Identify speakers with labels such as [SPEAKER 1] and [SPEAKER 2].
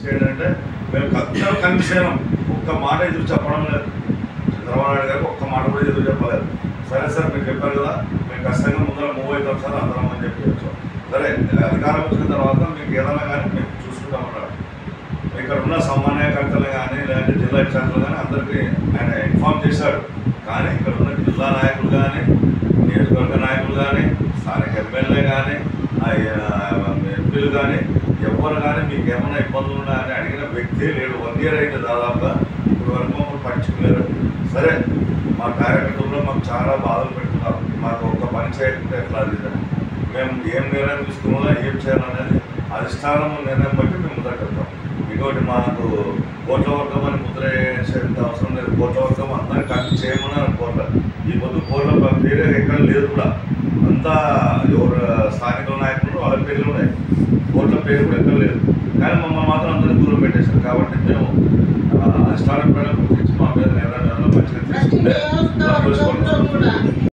[SPEAKER 1] ఏంటంటే మేము కనీసం ఒక్క మాట ఎదురు చెప్పడం లేదు. చంద్రబాబు నాయుడు గారికి ఒక్క మాట కూడా ఎదురు చెప్పలేదు. సరే సార్ మీరు చెప్పారు కదా, మేము ఖచ్చితంగా ముందర మూవ్ అవుతాం సార్ అందరం అని చెప్పి సరే అధికారం వచ్చిన తర్వాత మీకు ఏదైనా కానీ మేము చూసుకుంటామన్నారు. ఇక్కడ ఉన్న సమన్వయకర్తలు కానీ లేదంటే జిల్లా ఇన్ఛార్జీలు కానీ అందరికీ ఆయన ఇన్ఫార్మ్ చేశాడు. కానీ ఇక్కడ ఉన్న జిల్లా నాయకులు కానీ నియోజకవర్గ నాయకులు కానీ స్థానిక ఎమ్మెల్యే కానీ ఎంపీలు కానీ ఎవరు కానీ మీకు ఏమైనా ఇబ్బందులు ఉన్నాయని అడిగిన వ్యక్తి లేడు. 1 year అయితే దాదాపుగా ఇప్పుడు వరకు మమ్మల్ని పట్టించుకున్నారు. సరే మా కార్యకర్తలు మాకు చాలా బాధలు పెడుతున్నారు. మాకు ఒక్క పని చేయకుంటే ఎట్లా అది మేము ఏం నిర్ణయం తీసుకున్నా ఏం చేయాలనేది అధిష్టానం నిర్ణయం బట్టి మేము ముందకెళ్తాం. ఇంకోటి మాకు కోట్ల వర్గం అని ముద్ర వేసేంత అవసరం లేదు. కోట్ల వర్గం అందరినీ కలిసి చేయమన్నారు కోట్ల. ఈ పొద్దు కోట్ల పేరు ఎక్కడ లేదు కూడా. అంతా ఎవరు స్థానిక నాయకులు వాళ్ళ పేర్లు ఉన్నాయి, కోట్ల పేరు కూడా ఎక్కడ లేదు. కానీ మమ్మల్ని మాత్రం అందరినీ దూరం పెట్టేశారు. కాబట్టి మేము అధిష్టానం పైన గుర్తించి మా మీద నిర్ణయం మంచిగా తీసుకుంటే